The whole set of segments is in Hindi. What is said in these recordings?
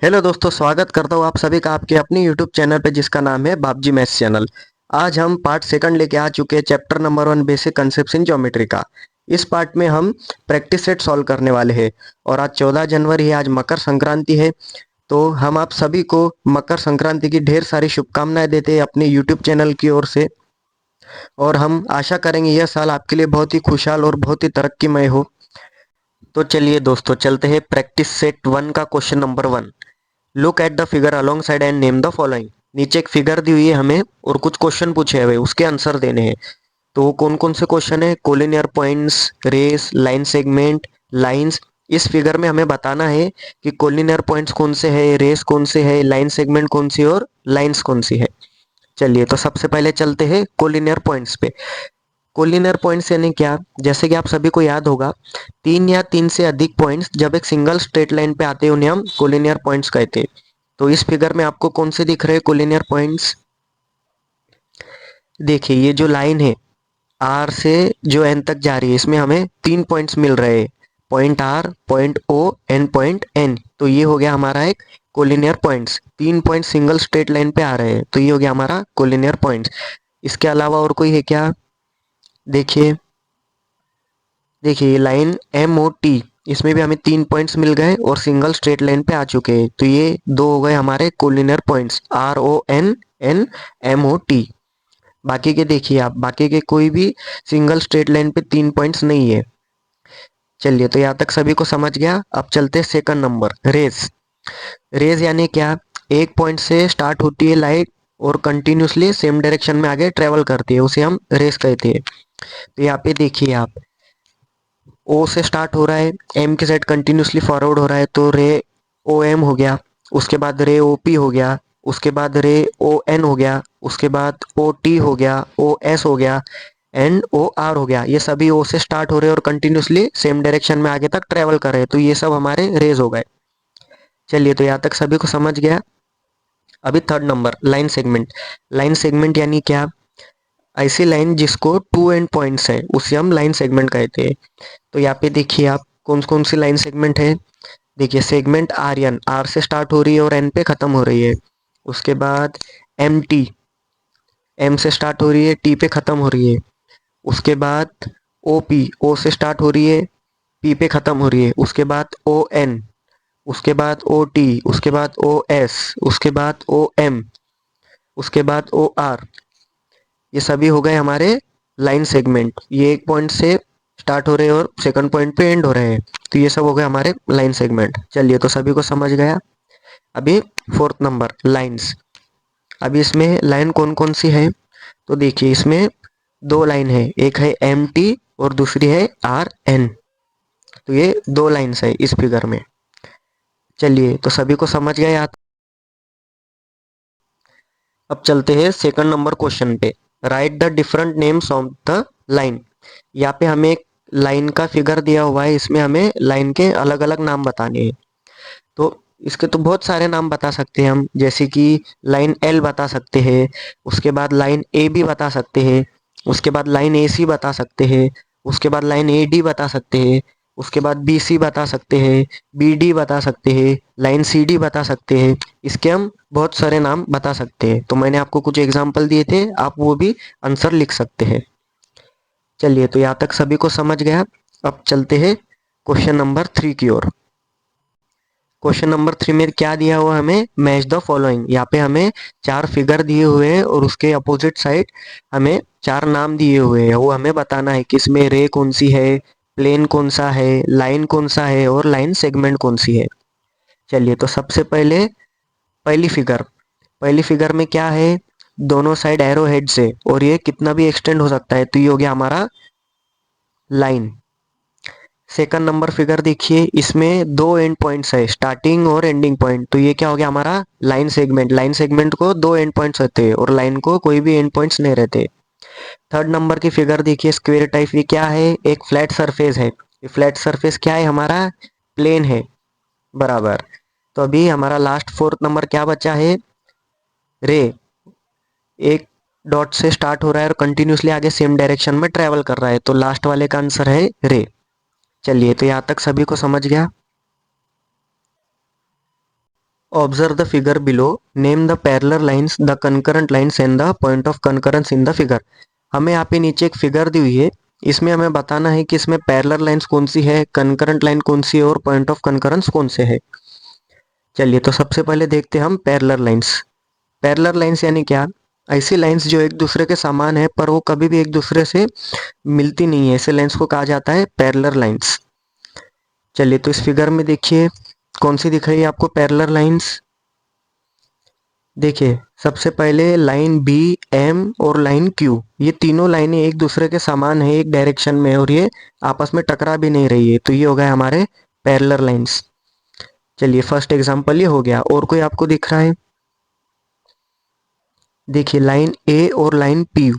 हेलो दोस्तों, स्वागत करता हूँ आप सभी का आपके अपनी यूट्यूब चैनल पे जिसका नाम है बाबजी मैथ्स चैनल। आज हम पार्ट सेकंड लेके आ चुके हैं chapter number 1 basic concept in geometry का। इस पार्ट में हम प्रैक्टिस सेट सॉल्व करने वाले हैं। और आज 14 जनवरी है, आज मकर संक्रांति है। तो हम आप सभी को मकर संक्रांति की ढेर सारी शुभकामनाएं देते हैं अपने यूट्यूब चैनल की ओर से। और हम आशा करेंगे यह साल आपके लिए बहुत ही खुशहाल और बहुत ही तरक्कीमय हो। तो चलिए दोस्तों, चलते हैं प्रैक्टिस सेट 1 का question number 1। Look at the figure along side and name the following. नीचे एक फिगर दी हुई है हमें और कुछ क्वेश्चन पूछे हुए, उसके आंसर देने हैं। तो वो कौन कौन से क्वेश्चन है? Collinear points, rays, line segment, lines. इस फिगर में हमें बताना है कि कोलिनियर पॉइंट्स कौन से है, रेस कौन से है, लाइन सेगमेंट कौन सी और लाइंस कौन सी है। चलिए, तो सबसे पहले चलते हैं कोलिनियर पॉइंट्स पे। कोलिनियर पॉइंट्स यानी क्या? जैसे कि आप सभी को याद होगा, तीन या तीन से अधिक पॉइंट्स जब एक सिंगल स्ट्रेट लाइन पे आते हैं उन्हें हम कोलिनियर पॉइंट्स कहते हैं। तो इस फिगर में आपको कौन से दिख रहे हैं कोलिनियर पॉइंट्स? देखिए, ये जो लाइन है आर से जो एन तक जा रही है, इसमें हमें तीन पॉइंट्स मिल रहे हैं। Point R, point O and point N. तो ये हो गया हमारा एक कोलिनियर पॉइंट्स। तीन पॉइंट सिंगल स्ट्रेट लाइन पे आ रहे हैं, तो ये हो गया हमारा कोलिनियर पॉइंट्स। इसके अलावा और कोई है क्या? देखिए, देखिए ये लाइन एम ओ टी, इसमें भी हमें तीन पॉइंट्स मिल गए और सिंगल स्ट्रेट लाइन पे आ चुके हैं। तो ये दो हो गए हमारे collinear points, R O N N M O T. बाकी के देखिए आप, बाकी के कोई भी सिंगल स्ट्रेट लाइन पे तीन पॉइंट्स नहीं है। चलिए, तो यहाँ तक सभी को समझ गया। अब चलते हैं सेकंड नंबर, रेस। रेस यानी क्या? एक पॉइंट से स्टार्ट होती है लाइट और कंटिन्यूसली सेम डायरेक्शन में आगे ट्रेवल करती है, उसे हम रेस कहते हैं। तो यहाँ पे देखिए आप, ओ से स्टार्ट हो रहा है, एम के साइड कंटिन्यूसली फॉरवर्ड हो रहा है, तो रे ओ एम हो गया। उसके बाद रे ओ पी हो गया। उसके बाद रे ओ एन हो गया। उसके बाद ओ टी हो गया, ओ एस हो गया एंड ओ आर हो गया। ये सभी ओ से स्टार्ट हो रहे हैं और कंटिन्यूसली सेम डायरेक्शन में आगे तक ट्रेवल कर रहे हैं, तो ये सब हमारे रेज हो गए। चलिए, तो यहाँ तक सभी को समझ गया। अभी third number, line segment. Line segment यानी क्या? ऐसी लाइन जिसको टू एंड पॉइंट्स है उसे हम लाइन सेगमेंट कहते हैं। तो यहाँ पे देखिए आप, कौन कौन सी लाइन सेगमेंट है। देखिए, सेगमेंट आर एन, आर से स्टार्ट हो रही है और एन पे खत्म हो रही है। उसके बाद एम टी, एम से स्टार्ट हो रही है, टी पे खत्म हो रही है। उसके बाद ओ पी, ओ से स्टार्ट हो रही है, पी पे खत्म हो रही है। उसके बाद ओ एन, उसके बाद ओ टी, उसके बाद ओ एस, उसके बाद ओ एम, उसके बाद ओ आर। ये सभी हो गए हमारे लाइन सेगमेंट। ये एक पॉइंट से स्टार्ट हो रहे हैं और सेकंड पॉइंट पे एंड हो रहे हैं, तो ये सब हो गए हमारे लाइन सेगमेंट। चलिए, तो सभी को समझ गया। अभी फोर्थ नंबर, लाइंस। अभी इसमें लाइन कौन कौन सी है? तो देखिए, इसमें दो लाइन है, एक है एम टी और दूसरी है आर एन। तो ये दो लाइन्स है इस फिगर में। चलिए, तो सभी को समझ गए आप। अब चलते हैं सेकंड नंबर क्वेश्चन पे। Right the different names of the line. यहाँ पे हमें एक लाइन का फिगर दिया हुआ है, इसमें हमें लाइन के अलग अलग नाम बताने हैं। तो इसके तो बहुत सारे नाम बता सकते हैं हम, जैसे कि लाइन एल बता सकते हैं। उसके बाद लाइन ए बी बता सकते हैं। उसके बाद लाइन ए सी बता सकते हैं। उसके बाद लाइन ए डी बता सकते हैं। उसके बाद बी सी बता सकते हैं, बी डी बता सकते हैं, लाइन सी डी बता सकते हैं। इसके हम बहुत सारे नाम बता सकते हैं। तो मैंने आपको कुछ एग्जाम्पल दिए थे, आप वो भी आंसर लिख सकते हैं। चलिए, तो यहाँ तक सभी को समझ गया। अब चलते हैं क्वेश्चन नंबर 3 की ओर। क्वेश्चन नंबर 3 में क्या दिया हुआ हमें? Match the following. यहाँ पे हमें चार फिगर दिए हुए हैं और उसके अपोजिट साइड हमें चार नाम दिए हुए हैं। वो हमें बताना है कि इसमें रे कौन सी है, प्लेन कौन सा है, लाइन कौन सा है और लाइन सेगमेंट कौन सी है। चलिए, तो सबसे पहले पहली फिगर। पहली फिगर में क्या है? दोनों साइड एरो हेड से और ये कितना भी एक्सटेंड हो सकता है, तो ये हो गया हमारा लाइन। सेकंड नंबर फिगर देखिए, इसमें दो एंड पॉइंट्स है, स्टार्टिंग और एंडिंग पॉइंट, तो ये क्या हो गया हमारा लाइन सेगमेंट। लाइन सेगमेंट को दो एंड पॉइंट्स होते हैं और लाइन को कोई भी एंड पॉइंट्स नहीं रहते। थर्ड नंबर की फिगर देखिए, स्क्वायर टाइप। ये क्या है? एक फ्लैट सरफेस है। ये फ्लैट सरफेस क्या है हमारा? प्लेन है, बराबर। तो अभी हमारा लास्ट फोर्थ नंबर क्या बचा है? रे। एक डॉट से स्टार्ट हो रहा है और कंटिन्यूसली आगे सेम डायरेक्शन में ट्रेवल कर रहा है, तो लास्ट वाले का आंसर है रे। चलिए, तो यहाँ तक सभी को समझ गया। Observe the figure below, name the parallel lines, the concurrent lines and the point of concurrence in the figure. हमें यहाँ पे नीचे एक फिगर दी हुई है, इसमें हमें बताना है कि इसमें पैरेलल लाइंस कौन सी है, कंकरेंट लाइन कौन सी है और पॉइंट ऑफ कंकरेंस कौन से है। चलिए तो सबसे पहले देखते हैं हम पैरेलल लाइंस। पैरेलल लाइंस यानी क्या? ऐसी लाइंस जो एक दूसरे के समान है पर वो कभी भी एक दूसरे से मिलती नहीं है, ऐसे लाइंस को कहा जाता है पैरेलल लाइंस। चलिए तो इस फिगर में देखिए कौन सी दिख रही है आपको पैरेलल लाइंस। देखिए सबसे पहले लाइन बी एम और लाइन क्यू, ये तीनों लाइनें एक दूसरे के समान है एक डायरेक्शन में और ये आपस में टकरा भी नहीं रही है, तो ये हो गए हमारे पैरेलल लाइंस। चलिए फर्स्ट एग्जांपल ये हो गया, और कोई आपको दिख रहा है? देखिए लाइन ए और लाइन पी,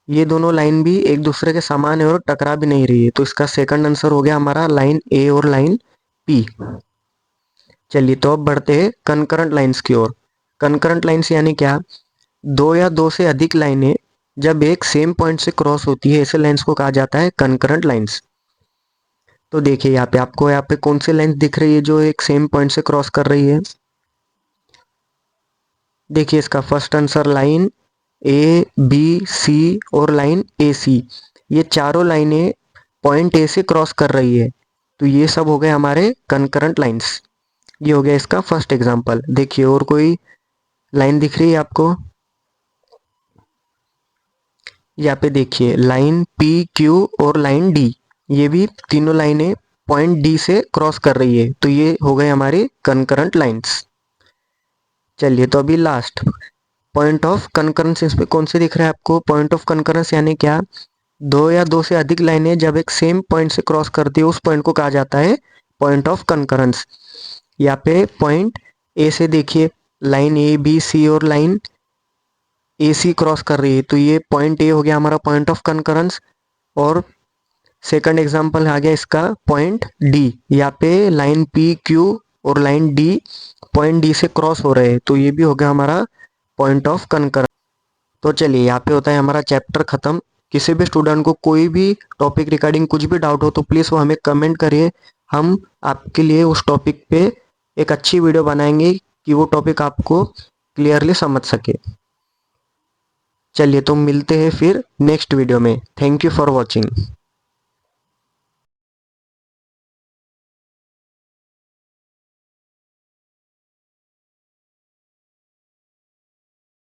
ये दोनों लाइन भी एक दूसरे के समान है और टकरा भी नहीं रही है, तो इसका सेकंड आंसर हो गया हमारा लाइन ए और लाइन पी। चलिए तो अब बढ़ते हैं कंकरेंट लाइंस की ओर। कंकरेंट लाइंस यानी क्या? दो या दो से अधिक लाइनें जब एक सेम पॉइंट से क्रॉस होती है, ऐसे लाइंस को कहा जाता है कंकरेंट लाइंस। तो देखिए यहाँ पे आपको यहाँ पे कौन सी लाइन दिख रही है जो एक सेम पॉइंट से क्रॉस कर रही है? देखिए इसका first answer line A B C और लाइन ए सी, ये चारों लाइनें पॉइंट ए से क्रॉस कर रही है, तो ये सब हो गए हमारे कंकरेंट लाइंस। ये हो गया इसका फर्स्ट एग्जांपल। देखिए और कोई लाइन दिख रही है आपको? यहाँ पे देखिए लाइन पी क्यू और लाइन डी, ये भी तीनों लाइनें पॉइंट डी से क्रॉस कर रही है, तो ये हो गए हमारे कंकरेंट लाइंस। चलिए तो अभी लास्ट पॉइंट ऑफ कंकरेंस, इसमें कौन से दिख रहा है आपको? पॉइंट ऑफ कंकरेंस यानी क्या? दो या दो से अधिक लाइनें जब एक सेम पॉइंट से क्रॉस करती है, उस पॉइंट को कहा जाता है पॉइंट ऑफ कंकरेंस। यहाँ पे पॉइंट ए से देखिए लाइन ए बी सी और लाइन ए सी क्रॉस कर रही है, तो ये पॉइंट ए हो गया हमारा पॉइंट ऑफ कंकरेंस। और सेकंड एग्जांपल आ गया इसका पॉइंट डी, यहाँ पे लाइन पी क्यू और लाइन डी पॉइंट डी से क्रॉस हो रहे हैं, तो ये भी हो गया हमारा पॉइंट ऑफ कंकरेंस। तो चलिए यहाँ पे होता है हमारा चैप्टर खत्म। किसी भी स्टूडेंट को कोई भी टॉपिक रिगार्डिंग कुछ भी डाउट हो तो प्लीज़ वो हमें कमेंट करिए, हम आपके लिए उस टॉपिक पे एक अच्छी वीडियो बनाएंगे कि वो टॉपिक आपको क्लियरली समझ सके। चलिए तो मिलते हैं फिर नेक्स्ट वीडियो में। Thank you for watching.